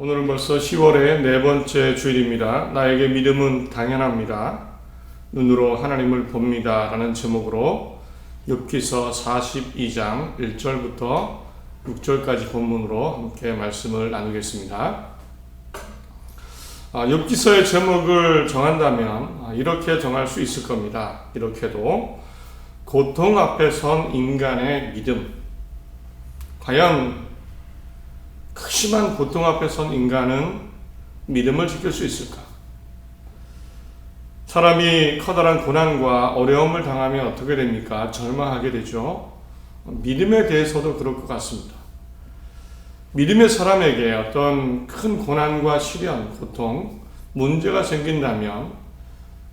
오늘은 벌써 10월의 네 번째 주일입니다. 나에게 믿음은 당연합니다. 눈으로 하나님을 봅니다. 라는 제목으로 욥기서 42장 1절부터 6절까지 본문으로 함께 말씀을 나누겠습니다. 욥기서의 제목을 정한다면 이렇게 정할 수 있을 겁니다. 이렇게도 고통 앞에 선 인간의 믿음. 과연 극심한 고통 앞에 선 인간은 믿음을 지킬 수 있을까? 사람이 커다란 고난과 어려움을 당하면 어떻게 됩니까? 절망하게 되죠. 믿음에 대해서도 그럴 것 같습니다. 믿음의 사람에게 어떤 큰 고난과 시련, 고통, 문제가 생긴다면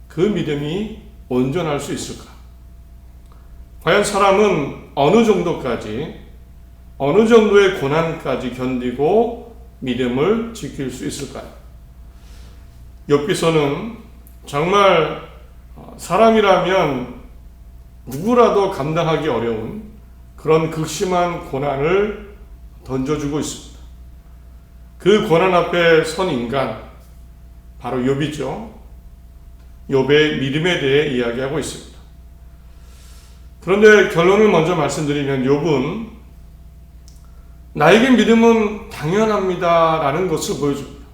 그 믿음이 온전할 수 있을까? 과연 사람은 어느 정도의 고난까지 견디고 믿음을 지킬 수 있을까요? 욥기서는 정말 사람이라면 누구라도 감당하기 어려운 그런 극심한 고난을 던져주고 있습니다. 그 고난 앞에 선 인간, 바로 욥이죠. 욥의 믿음에 대해 이야기하고 있습니다. 그런데 결론을 먼저 말씀드리면 욥은 나에게 믿음은 당연합니다 라는 것을 보여줍니다.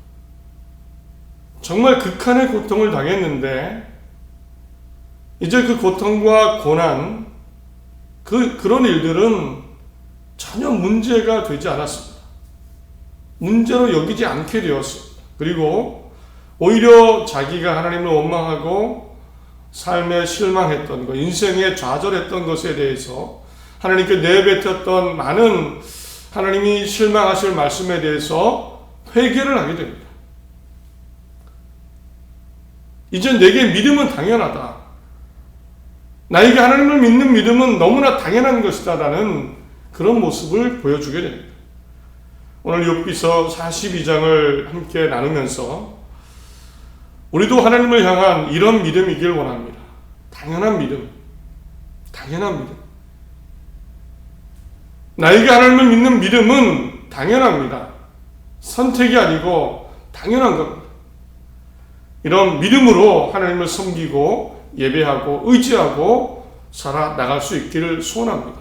정말 극한의 고통을 당했는데 이제 그 고통과 고난, 그런 일들은 전혀 문제가 되지 않았습니다. 문제로 여기지 않게 되었습니다. 그리고 오히려 자기가 하나님을 원망하고 삶에 실망했던 것, 인생에 좌절했던 것에 대해서 하나님께 내뱉었던 많은 하나님이 실망하실 말씀에 대해서 회개를 하게 됩니다. 이제 내게 믿음은 당연하다. 나에게 하나님을 믿는 믿음은 너무나 당연한 것이다 라는 그런 모습을 보여주게 됩니다. 오늘 욥기서 42장을 함께 나누면서 우리도 하나님을 향한 이런 믿음이길 원합니다. 당연한 믿음. 나에게 하나님을 믿는 믿음은 당연합니다. 선택이 아니고 당연한 겁니다. 이런 믿음으로 하나님을 섬기고 예배하고 의지하고 살아나갈 수 있기를 소원합니다.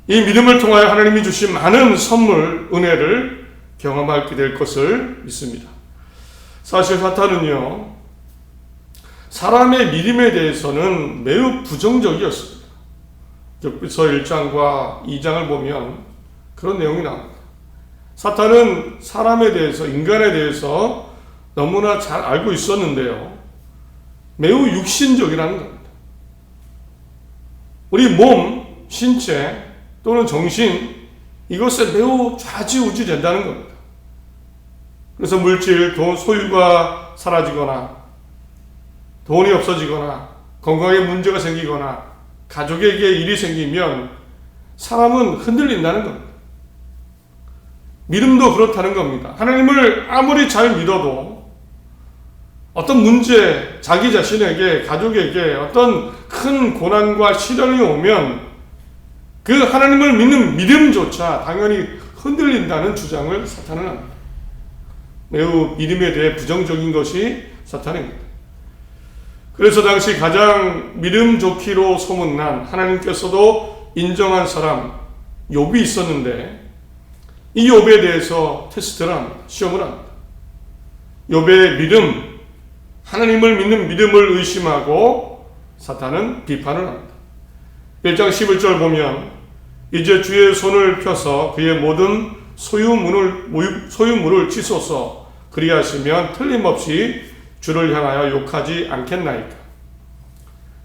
이 믿음을 통하여 하나님이 주신 많은 선물, 은혜를 경험하게 될 것을 믿습니다. 사실 사탄은요, 사람의 믿음에 대해서는 매우 부정적이었습니다. 욥기서 1장과 2장을 보면 그런 내용이 나옵니다. 사탄은 사람에 대해서, 인간에 대해서 너무나 잘 알고 있었는데요. 매우 육신적이라는 겁니다. 우리 몸, 신체 또는 정신, 이것에 매우 좌지우지 된다는 겁니다. 그래서 물질, 돈, 소유가 사라지거나 돈이 없어지거나 건강에 문제가 생기거나 가족에게 일이 생기면 사람은 흔들린다는 겁니다. 믿음도 그렇다는 겁니다. 하나님을 아무리 잘 믿어도 어떤 문제, 자기 자신에게, 가족에게 어떤 큰 고난과 시련이 오면 그 하나님을 믿는 믿음조차 당연히 흔들린다는 주장을 사탄은 합니다. 매우 믿음에 대해 부정적인 것이 사탄입니다. 그래서 당시 가장 믿음 좋기로 소문난 하나님께서도 인정한 사람 욥이 있었는데 이 욥에 대해서 테스트를 합니다. 시험을 합니다. 욥의 믿음, 하나님을 믿는 믿음을 의심하고 사탄은 비판을 합니다. 1장 11절 보면 이제 주의 손을 펴서 그의 모든 소유물을 치소서 그리하시면 틀림없이 주를 향하여 욕하지 않겠나이까.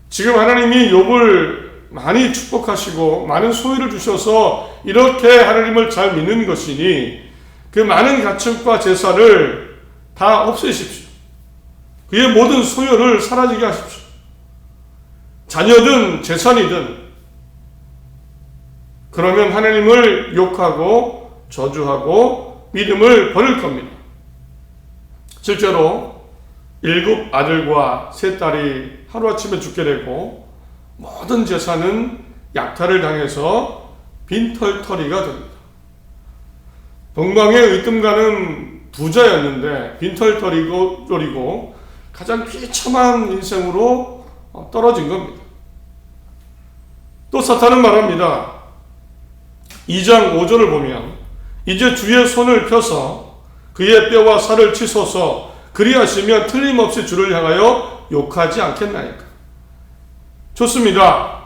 지금 하나님이 욥을 많이 축복하시고 많은 소유를 주셔서 이렇게 하나님을 잘 믿는 것이니 그 많은 가축과 제사를 다 없애십시오. 그의 모든 소유를 사라지게 하십시오. 자녀든 재산이든. 그러면 하나님을 욕하고 저주하고 믿음을 버릴 겁니다. 실제로 7 아들과 3 딸이 하루아침에 죽게 되고 모든 재산은 약탈을 당해서 빈털터리가 됩니다. 동방에 으뜸 가는 부자였는데 빈털터리고 가장 비참한 인생으로 떨어진 겁니다. 또 사탄은 말합니다. 2장 5절을 보면 이제 주의 손을 펴서 그의 뼈와 살을 치소서 그리하시면 틀림없이 주를 향하여 욕하지 않겠나이까. 좋습니다.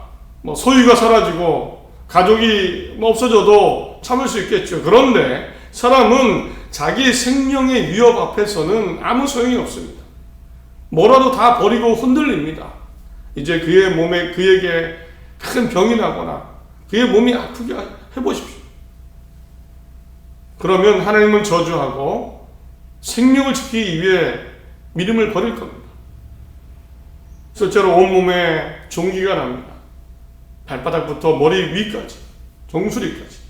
소유가 사라지고 가족이 없어져도 참을 수 있겠죠. 그런데 사람은 자기 생명의 위협 앞에서는 아무 소용이 없습니다. 뭐라도 다 버리고 흔들립니다. 이제 그의 몸에 그에게 큰 병이 나거나 그의 몸이 아프게 해보십시오. 그러면 하나님을 저주하고 생명을 지키기 위해 믿음을 버릴 겁니다. 실제로 온몸에 종기가 납니다. 발바닥부터 머리 위까지, 정수리까지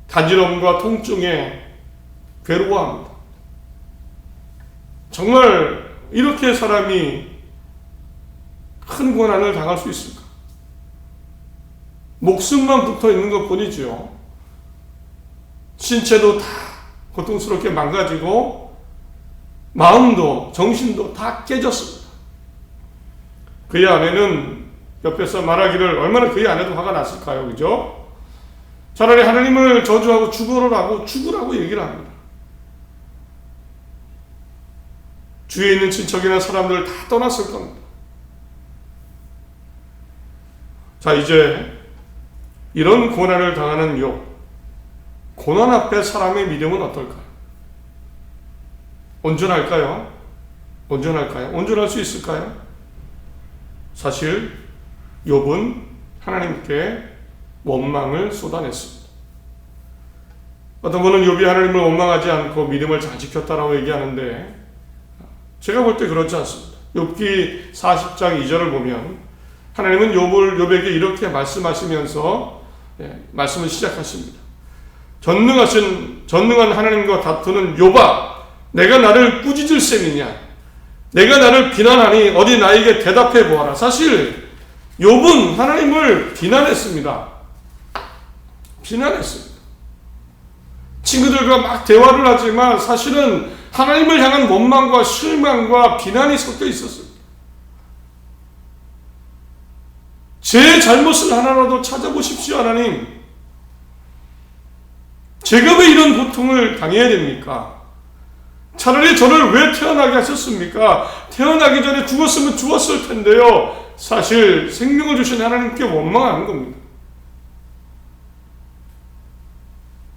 간지럼과 통증에 괴로워합니다. 정말 이렇게 사람이 큰 고난을 당할 수 있을까? 목숨만 붙어 있는 것 뿐이죠. 신체도 다 고통스럽게 망가지고 마음도 정신도 다 깨졌습니다. 그의 아내는 옆에서 말하기를 얼마나 그의 아내도 화가 났을까요? 그죠? 차라리 하나님을 저주하고 죽으라고 얘기를 합니다. 주위에 있는 친척이나 사람들 다 떠났을 겁니다. 자, 이제 이런 고난을 당하는 욥, 고난 앞에 사람의 믿음은 어떨까요? 온전할까요? 온전할 수 있을까요? 사실 욥은 하나님께 원망을 쏟아냈습니다. 어떤 분은 욥이 하나님을 원망하지 않고 믿음을 잘 지켰다라고 얘기하는데 제가 볼 때 그렇지 않습니다. 욥기 40장 2절을 보면 하나님은 욥에게 이렇게 말씀하시면서 말씀을 시작하십니다. 전능한 하나님과 다투는 욥아, 내가 나를 꾸짖을 셈이냐? 내가 나를 비난하니 어디 나에게 대답해 보아라. 사실 욥은 하나님을 비난했습니다. 친구들과 막 대화를 하지만 사실은 하나님을 향한 원망과 실망과 비난이 섞여 있었습니다. 제 잘못을 하나라도 찾아보십시오, 하나님. 제가 왜 이런 고통을 당해야 됩니까? 차라리 저를 왜 태어나게 하셨습니까? 태어나기 전에 죽었으면 죽었을 텐데요. 사실 생명을 주신 하나님께 원망하는 겁니다.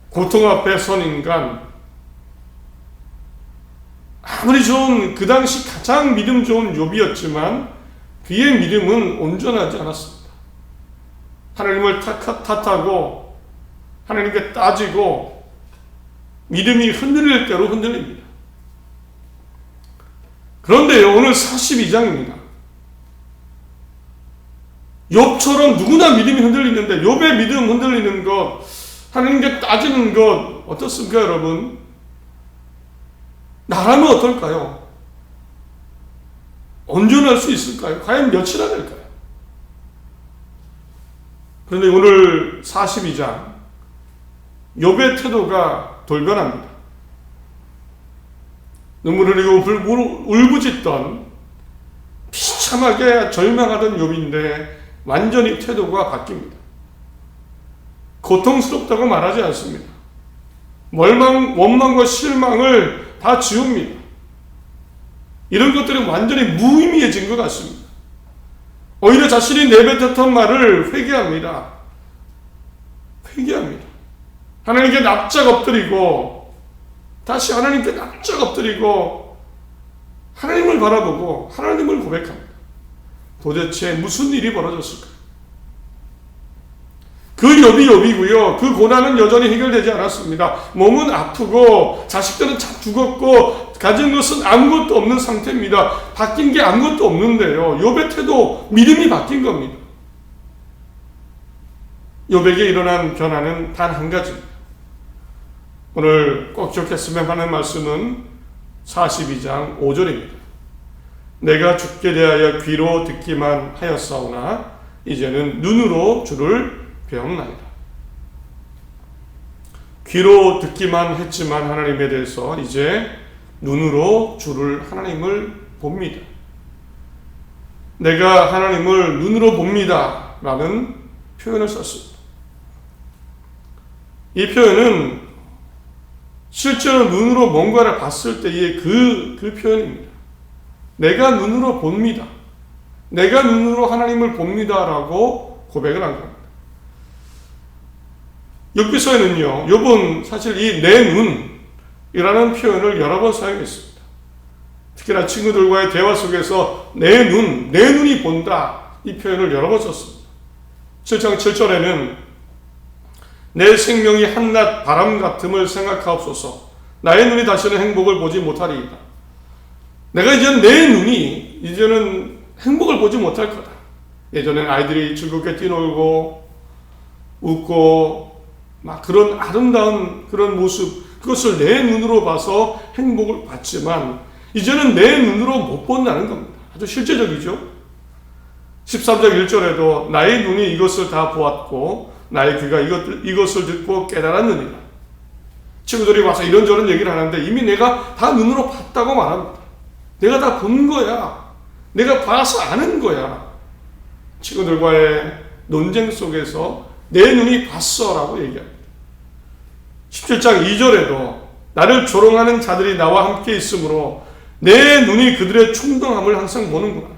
고통 앞에 선 인간, 아무리 좋은 그 당시 가장 믿음 좋은 욥이었지만 그의 믿음은 온전하지 않았습니다. 하나님을 탓하고 하나님께 따지고 믿음이 흔들릴 대로 흔들립니다. 그런데요, 오늘 42장입니다. 욥처럼 누구나 믿음이 흔들리는데 욥의 믿음 흔들리는 것, 하나님께 따지는 것 어떻습니까, 여러분? 나라면 어떨까요? 온전할 수 있을까요? 과연 며칠이나 될까요? 그런데 오늘 42장 욥의 태도가 돌변합니다. 눈물을 흘리고 울부짖던 비참하게 절망하던 욥인데 완전히 태도가 바뀝니다. 고통스럽다고 말하지 않습니다. 원망과 실망을 다 지웁니다. 이런 것들이 완전히 무의미해진 것 같습니다. 오히려 자신이 내뱉었던 말을 회개합니다. 하나님께 납작 엎드리고 다시 하나님께 납작 엎드리고 하나님을 바라보고 하나님을 고백합니다. 도대체 무슨 일이 벌어졌을까요? 그 욥이고요. 그 고난은 여전히 해결되지 않았습니다. 몸은 아프고 자식들은 다 죽었고 가진 것은 아무것도 없는 상태입니다. 바뀐 게 아무것도 없는데요. 욥의 태도, 믿음이 바뀐 겁니다. 욥에게 일어난 변화는 단 한 가지입니다. 오늘 꼭 기억했으면 하는 말씀은 42장 5절입니다. 내가 죽게 대하여 귀로 듣기만 하였사오나 이제는 눈으로 주를 배웠나이다. 귀로 듣기만 했지만 하나님에 대해서 이제 눈으로 주를 하나님을 봅니다. 내가 하나님을 눈으로 봅니다 라는 표현을 썼습니다. 이 표현은 실제로 눈으로 뭔가를 봤을 때의 그 표현입니다. 내가 눈으로 봅니다. 내가 눈으로 하나님을 봅니다 라고 고백을 한 겁니다. 욥기서에는요, 욥은 사실 이 내 눈이라는 표현을 여러 번 사용했습니다. 특히나 친구들과의 대화 속에서 내 눈이 본다 이 표현을 여러 번 썼습니다. 7장 7절에는 내 생명이 한낮 바람 같음을 생각하옵소서. 나의 눈이 다시는 행복을 보지 못하리이다. 내가 이제는 내 눈이 이제는 행복을 보지 못할 거다. 예전엔 아이들이 즐겁게 뛰놀고 웃고 막 그런 아름다운 그런 모습, 그것을 내 눈으로 봐서 행복을 받지만 이제는 내 눈으로 못 본다는 겁니다. 아주 실제적이죠. 13장 1절에도 나의 눈이 이것을 다 보았고 나의 귀가 이것을 듣고 깨달았느니라. 친구들이 와서 이런저런 얘기를 하는데 이미 내가 다 눈으로 봤다고 말합니다. 내가 다 본 거야. 내가 봐서 아는 거야. 친구들과의 논쟁 속에서 내 눈이 봤어 라고 얘기합니다. 17장 2절에도 나를 조롱하는 자들이 나와 함께 있으므로 내 눈이 그들의 충동함을 항상 보는구나.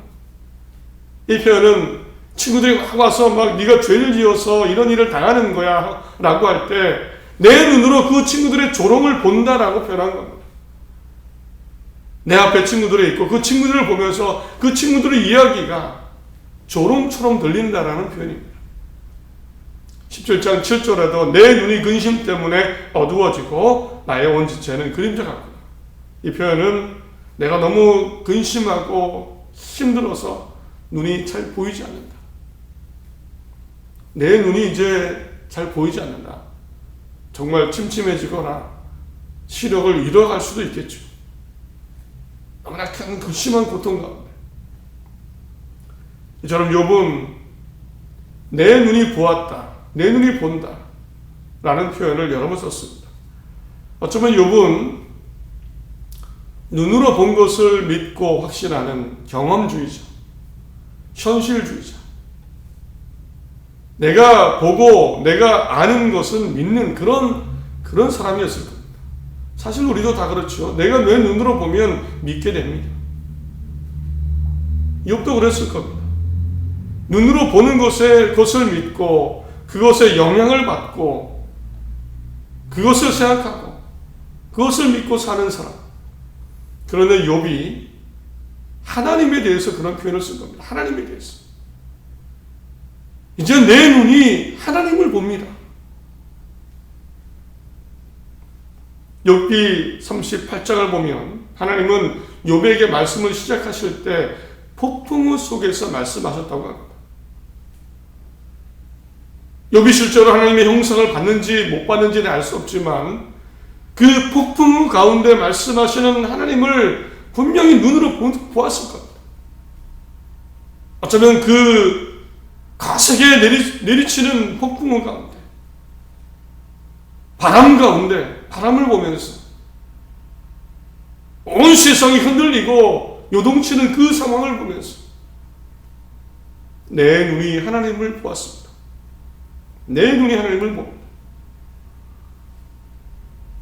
이 표현은 친구들이 막 와서 막 네가 죄를 지어서 이런 일을 당하는 거야 라고 할 때 내 눈으로 그 친구들의 조롱을 본다라고 표현한 겁니다. 내 앞에 친구들이 있고 그 친구들을 보면서 그 친구들의 이야기가 조롱처럼 들린다라는 표현입니다. 17장 7절에도 내 눈이 근심 때문에 어두워지고 나의 온 지체는 그림자 같구나. 이 표현은 내가 너무 근심하고 힘들어서 눈이 잘 보이지 않는다. 내 눈이 이제 잘 보이지 않는다. 정말 침침해지거나 시력을 잃어갈 수도 있겠죠. 너무나 큰 심한 고통 가운데. 이처럼 욥은 내 눈이 보았다, 내 눈이 본다 라는 표현을 여러 번 썼습니다. 어쩌면 욥은 눈으로 본 것을 믿고 확신하는 경험주의자, 현실주의자, 내가 보고 내가 아는 것은 믿는 그런 사람이었을 겁니다. 사실 우리도 다 그렇죠. 내가 내 눈으로 보면 믿게 됩니다. 욥도 그랬을 겁니다. 눈으로 보는 것을 믿고 그것에 영향을 받고 그것을 생각하고 그것을 믿고 사는 사람. 그런데 욥이 하나님에 대해서 그런 표현을 쓴 겁니다. 하나님에 대해서. 이제 내 눈이 하나님을 봅니다. 욥기 38장을 보면 하나님은 욥에게 말씀을 시작하실 때 폭풍우 속에서 말씀하셨다고 합니다. 욥이 실제로 하나님의 형상을 받는지 못 받는지는 알 수 없지만 그 폭풍우 가운데 말씀하시는 하나님을 분명히 눈으로 보았을 겁니다. 어쩌면 그 거세게 내리치는 폭풍우 가운데 바람 가운데 바람을 보면서 온 세상이 흔들리고 요동치는 그 상황을 보면서 내 눈이 하나님을 보았습니다. 내 눈이 하나님을 봅니다.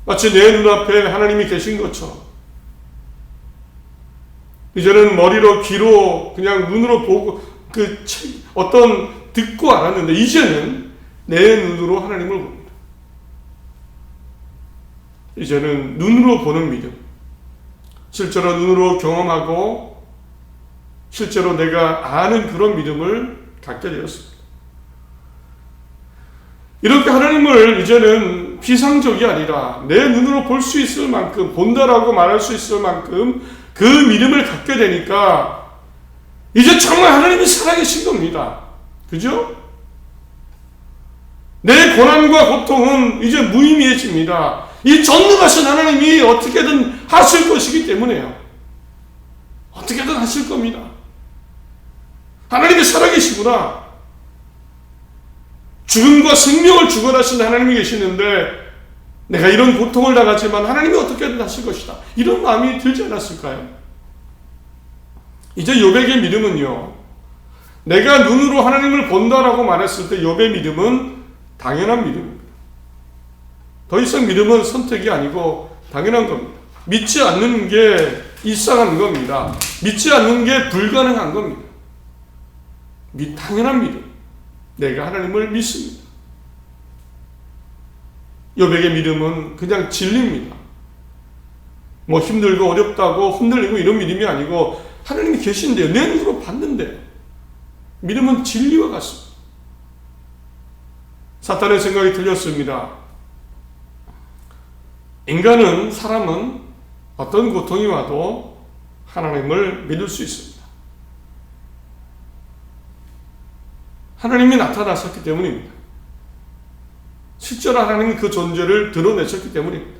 마치 내 눈앞에 하나님이 계신 것처럼 이제는 머리로 귀로 그냥 눈으로 보고 어떤 듣고 알았는데 이제는 내 눈으로 하나님을 봅니다. 이제는 눈으로 보는 믿음, 실제로 눈으로 경험하고 실제로 내가 아는 그런 믿음을 갖게 되었습니다. 이렇게 하나님을 이제는 피상적이 아니라 내 눈으로 볼 수 있을 만큼, 본다라고 말할 수 있을 만큼 그 믿음을 갖게 되니까 이제 정말 하나님이 살아계신 겁니다. 그죠? 내 고난과 고통은 이제 무의미해집니다. 이 전능하신 하나님이 어떻게든 하실 것이기 때문에요. 어떻게든 하실 겁니다. 하나님이 살아계시구나. 죽음과 생명을 주관하신 하나님이 계시는데 내가 이런 고통을 당하지만 하나님이 어떻게든 하실 것이다. 이런 마음이 들지 않았을까요? 이제 욥에게 믿음은요, 내가 눈으로 하나님을 본다라고 말했을 때 욥의 믿음은 당연한 믿음입니다. 더 이상 믿음은 선택이 아니고 당연한 겁니다. 믿지 않는 게 이상한 겁니다. 믿지 않는 게 불가능한 겁니다. 당연한 믿음. 내가 하나님을 믿습니다. 욥에게 믿음은 그냥 진리입니다. 뭐 힘들고 어렵다고 흔들리고 이런 믿음이 아니고 하나님이 계신데요. 내 눈으로 봤는데 믿음은 진리와 같습니다. 사탄의 생각이 틀렸습니다. 사람은 어떤 고통이 와도 하나님을 믿을 수 있습니다. 하나님이 나타나셨기 때문입니다. 실제로 하나님은 그 존재를 드러내셨기 때문입니다.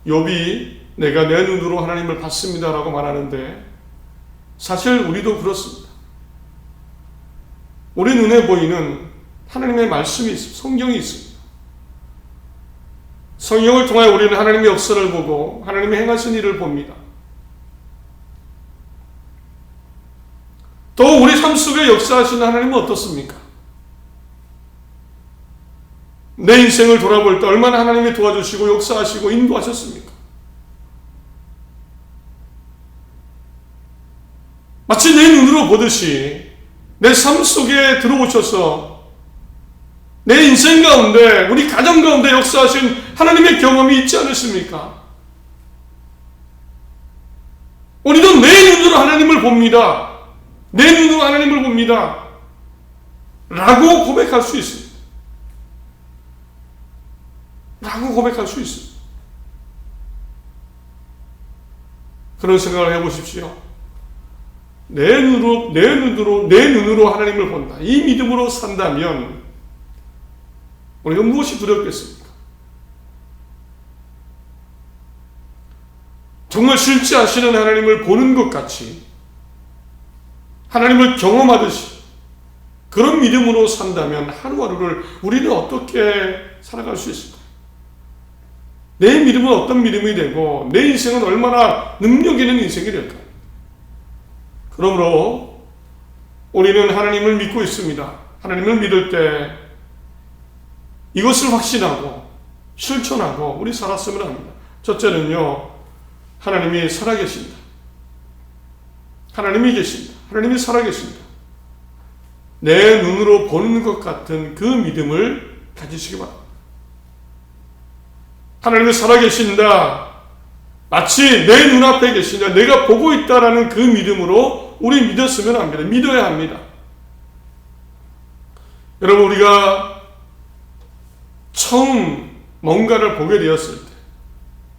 욥이 내가 내 눈으로 하나님을 봤습니다라고 말하는데 사실 우리도 그렇습니다. 우리 눈에 보이는 하나님의 말씀이 있습니다. 성경이 있습니다. 성경을 통하여 우리는 하나님의 역사를 보고 하나님의 행하신 일을 봅니다. 또 우리 삶 속에 역사하시는 하나님은 어떻습니까? 내 인생을 돌아볼 때 얼마나 하나님이 도와주시고 역사하시고 인도하셨습니까? 마치 내 눈으로 보듯이 내 삶 속에 들어오셔서 내 인생 가운데, 우리 가정 가운데 역사하신 하나님의 경험이 있지 않으십니까? 우리도 내 눈으로 하나님을 봅니다. 내 눈으로 하나님을 봅니다. 라고 고백할 수 있습니다. 라고 고백할 수 있습니다. 그런 생각을 해보십시오. 내 눈으로 하나님을 본다. 이 믿음으로 산다면 우리가 무엇이 두렵겠습니까? 정말 실제 하시는 하나님을 보는 것 같이 하나님을 경험하듯이 그런 믿음으로 산다면 하루하루를 우리는 어떻게 살아갈 수 있을까요? 내 믿음은 어떤 믿음이 되고 내 인생은 얼마나 능력 있는 인생이 될까요? 그러므로 우리는 하나님을 믿고 있습니다. 하나님을 믿을 때 이것을 확신하고 실천하고 우리 살았으면 합니다. 첫째는요, 하나님이 살아계신다. 하나님이 계신다. 하나님이 살아계신다. 내 눈으로 보는 것 같은 그 믿음을 가지시기 바랍니다. 하나님이 살아계신다. 마치 내 눈앞에 계신다. 내가 보고 있다라는 그 믿음으로 우리 믿었으면 합니다. 믿어야 합니다. 여러분, 우리가 처음 뭔가를 보게 되었을 때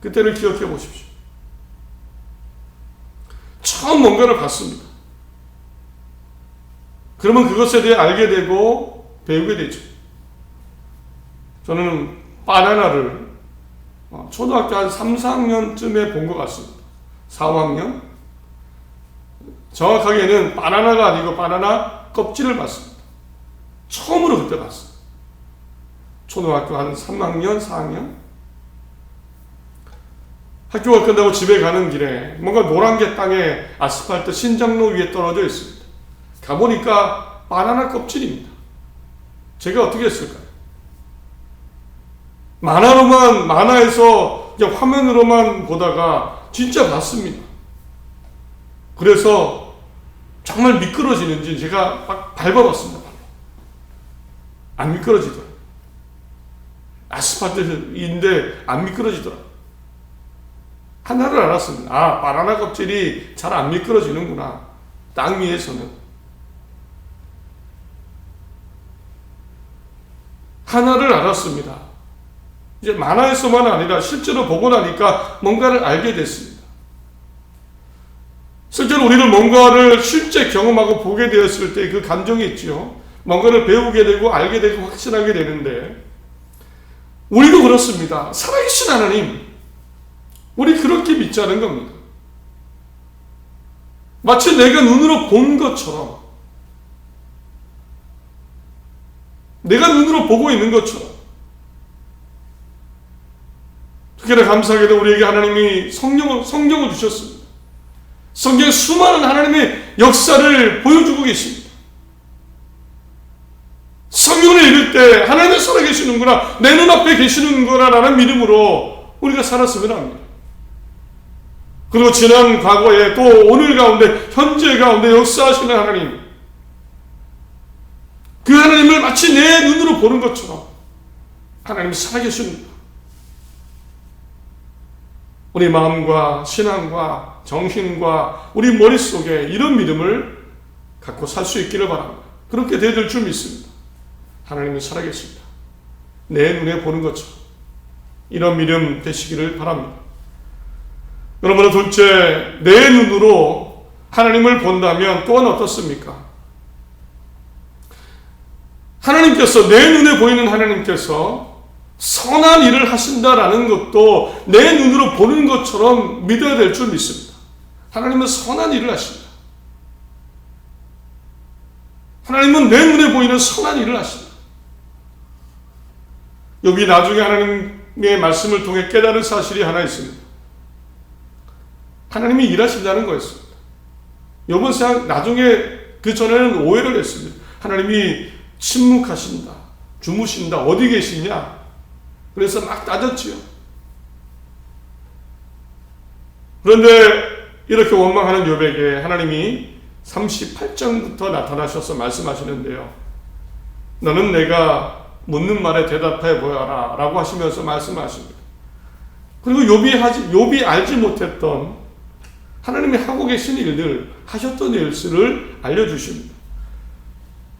그때를 기억해 보십시오. 처음 뭔가를 봤습니다. 그러면 그것에 대해 알게 되고 배우게 되죠. 저는 바나나를 초등학교 한 3, 4학년쯤에 본 것 같습니다. 4, 5학년? 정확하게는 바나나가 아니고 바나나 껍질을 봤습니다. 처음으로 그때 봤어요. 초등학교 한 3학년, 4학년? 학교가 끝나고 집에 가는 길에 뭔가 노란 게 땅에 아스팔트 신장로 위에 떨어져 있습니다. 가보니까 바나나 껍질입니다. 제가 어떻게 했을까요? 만화에서 그냥 화면으로만 보다가 진짜 봤습니다. 그래서 정말 미끄러지는지 제가 막 밟아봤습니다. 안 미끄러지더라고요. 아스팔트인데 안 미끄러지더라고요. 하나를 알았습니다. 아, 바나나 껍질이 잘 안 미끄러지는구나. 땅 위에서는. 하나를 알았습니다. 이제 만화에서만 아니라 실제로 보고 나니까 뭔가를 알게 됐습니다. 실제로 우리는 뭔가를 실제 경험하고 보게 되었을 때 그 감정이 있죠. 뭔가를 배우게 되고 알게 되고 확신하게 되는데 우리도 그렇습니다. 살아계신 하나님, 우리 그렇게 믿자는 겁니다. 마치 내가 눈으로 본 것처럼, 내가 눈으로 보고 있는 것처럼 특히나 감사하게도 우리에게 하나님이 성경을 주셨습니다. 성경에 수많은 하나님의 역사를 보여주고 계십니다. 성경을 읽을 때 하나님이 살아계시는구나, 내 눈앞에 계시는구나 라는 믿음으로 우리가 살았으면 합니다. 그리고 지난 과거에 또 오늘 가운데, 현재 가운데 역사하시는 하나님, 그 하나님을 마치 내 눈으로 보는 것처럼 하나님이 살아계십니다. 우리 마음과 신앙과 정신과 우리 머릿속에 이런 믿음을 갖고 살 수 있기를 바랍니다. 그렇게 되어질 줄 믿습니다. 하나님은 살아계십니다. 내 눈에 보는 것처럼 이런 믿음 되시기를 바랍니다. 여러분, 둘째, 내 눈으로 하나님을 본다면 또한 어떻습니까? 하나님께서, 내 눈에 보이는 하나님께서 선한 일을 하신다라는 것도 내 눈으로 보는 것처럼 믿어야 될 줄 믿습니다. 하나님은 선한 일을 하신다. 하나님은 내 눈에 보이는 선한 일을 하신다. 여기 나중에 하나님의 말씀을 통해 깨달은 사실이 하나 있습니다. 하나님이 일하신다는 거였습니다. 이번 생각, 나중에 그 전에는 오해를 했습니다. 하나님이 침묵하신다, 주무신다, 어디 계시냐? 그래서 막 따졌지요. 그런데 이렇게 원망하는 욥에게 하나님이 38장부터 나타나셔서 말씀하시는데요. 너는 내가 묻는 말에 대답해 보여라 라고 하시면서 말씀하십니다. 그리고 욥이 알지 못했던 하나님이 하고 계신 일들, 하셨던 일들을 알려주십니다.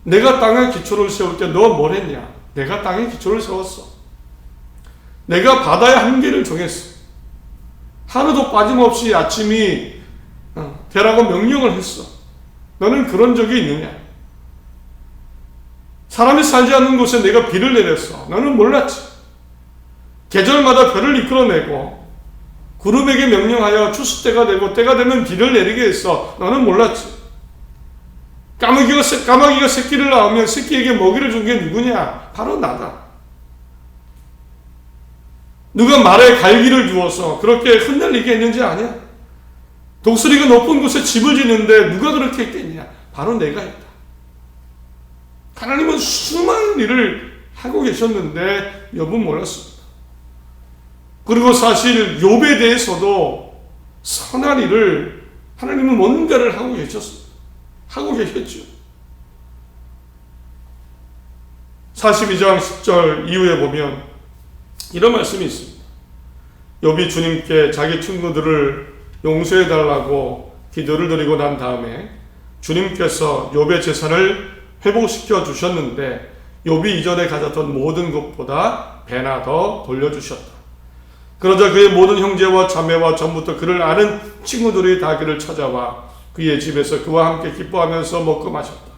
내가 땅에 기초를 세울 때 너 뭘 했냐? 내가 땅에 기초를 세웠어. 내가 바다의 한계를 정했어. 하루도 빠짐없이 아침이 되라고 명령을 했어. 너는 그런 적이 있느냐? 사람이 살지 않는 곳에 내가 비를 내렸어. 너는 몰랐지. 계절마다 별을 이끌어내고 구름에게 명령하여 추수 때가 되고 때가 되면 비를 내리게 했어. 너는 몰랐지. 까마귀가 새끼를 낳으면 새끼에게 먹이를 준 게 누구냐? 바로 나다. 누가 말에 갈기를 주어서 그렇게 흩날리게 했는지 아냐? 독수리가 높은 곳에 집을 짓는데 누가 그렇게 했겠냐? 바로 내가 했다. 하나님은 수많은 일을 하고 계셨는데 욥은 몰랐습니다. 그리고 사실 욥에 대해서도 선한 일을 하나님은 뭔가를 하고 계셨습니다. 하고 계셨죠. 42장 10절 이후에 보면 이런 말씀이 있습니다. 욥이 주님께 자기 친구들을 용서해달라고 기도를 드리고 난 다음에 주님께서 욥의 재산을 회복시켜 주셨는데 욥이 이전에 가졌던 모든 것보다 배나 더 돌려주셨다. 그러자 그의 모든 형제와 자매와 전부터 그를 아는 친구들이 다 그를 찾아와 그의 집에서 그와 함께 기뻐하면서 먹고 마셨다.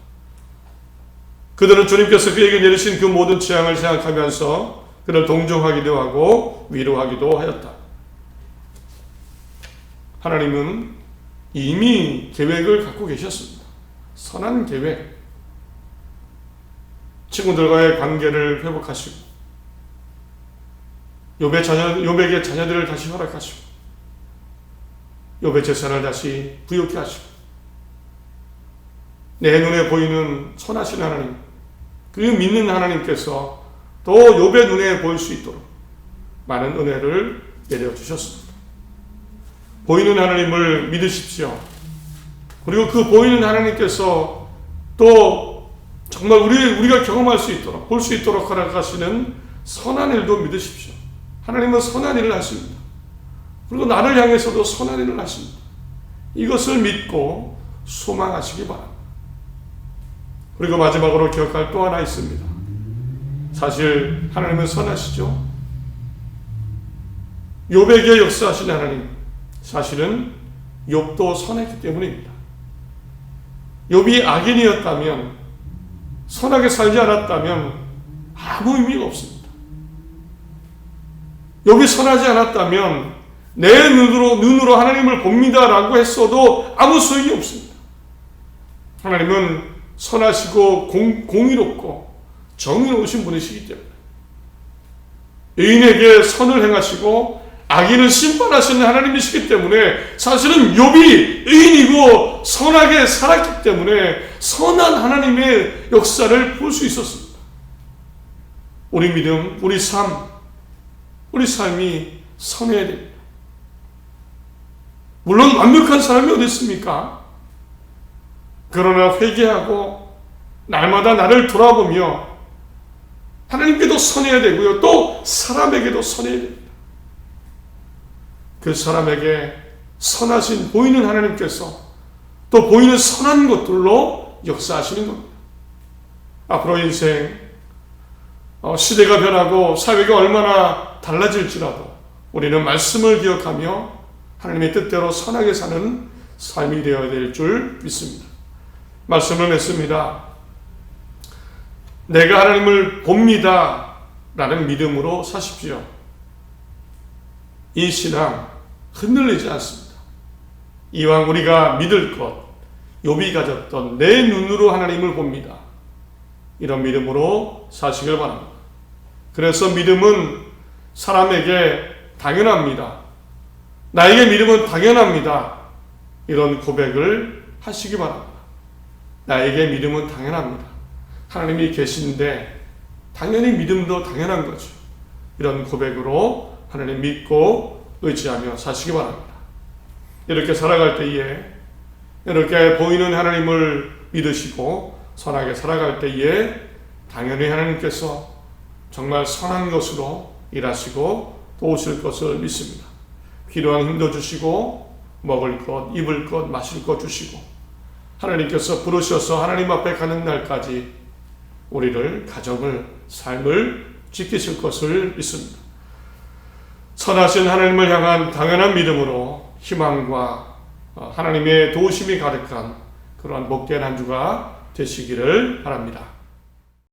그들은 주님께서 그에게 내리신 그 모든 재앙을 생각하면서 그를 동정하기도 하고 위로하기도 하였다. 하나님은 이미 계획을 갖고 계셨습니다. 선한 계획. 친구들과의 관계를 회복하시고 욥에게 자녀들을 다시 허락하시고 욥의 재산을 다시 부욕케 하시고 내 눈에 보이는 선하신 하나님, 그 믿는 하나님께서 또 욥의 눈에 보일 수 있도록 많은 은혜를 내려주셨습니다. 보이는 하나님을 믿으십시오. 그리고 그 보이는 하나님께서 또 정말 우리가 경험할 수 있도록, 볼 수 있도록 허락하시는 선한 일도 믿으십시오. 하나님은 선한 일을 하십니다. 그리고 나를 향해서도 선한 일을 하십니다. 이것을 믿고 소망하시기 바랍니다. 그리고 마지막으로 기억할 또 하나 있습니다. 사실 하나님은 선하시죠. 욥에게 역사하신 하나님, 사실은 욥도 선했기 때문입니다. 욥이 악인이었다면, 선하게 살지 않았다면 아무 의미가 없습니다. 욥이 선하지 않았다면 내 눈으로 하나님을 봅니다라고 했어도 아무 소용이 없습니다. 하나님은 선하시고 공의롭고 정의로우신 분이시기 때문에 의인에게 선을 행하시고 악인을 심판하시는 하나님이시기 때문에 사실은 욥이 의인이고 선하게 살았기 때문에 선한 하나님의 역사를 볼 수 있었습니다. 우리 믿음, 우리 삶이 선해야 됩니다. 물론 완벽한 사람이 어디 있습니까? 그러나 회개하고 날마다 나를 돌아보며 하나님께도 선해야 되고요. 또 사람에게도 선해야 됩니다. 그 사람에게 선하신 보이는 하나님께서 또 보이는 선한 것들로 역사하시는 겁니다. 앞으로 인생 시대가 변하고 사회가 얼마나 달라질지라도 우리는 말씀을 기억하며 하나님의 뜻대로 선하게 사는 삶이 되어야 될 줄 믿습니다. 말씀을 맺습니다. 내가 하나님을 봅니다 라는 믿음으로 사십시오. 이 신앙 흔들리지 않습니다. 이왕 우리가 믿을 것, 욥이 가졌던 내 눈으로 하나님을 봅니다. 이런 믿음으로 사시길 바랍니다. 그래서 믿음은 사람에게 당연합니다. 나에게 믿음은 당연합니다. 이런 고백을 하시기 바랍니다. 나에게 믿음은 당연합니다. 하나님이 계신데 당연히 믿음도 당연한 거죠. 이런 고백으로 하나님 믿고 의지하며 사시기 바랍니다. 이렇게 살아갈 때에 이렇게 보이는 하나님을 믿으시고 선하게 살아갈 때에 당연히 하나님께서 정말 선한 것으로 일하시고 도우실 것을 믿습니다. 필요한 힘도 주시고 먹을 것, 입을 것, 마실 것 주시고 하나님께서 부르셔서 하나님 앞에 가는 날까지 우리를, 가정을, 삶을 지키실 것을 믿습니다. 선하신 하나님을 향한 당연한 믿음으로 희망과 하나님의 도우심이 가득한 그러한 복된 한 주가 되시기를 바랍니다.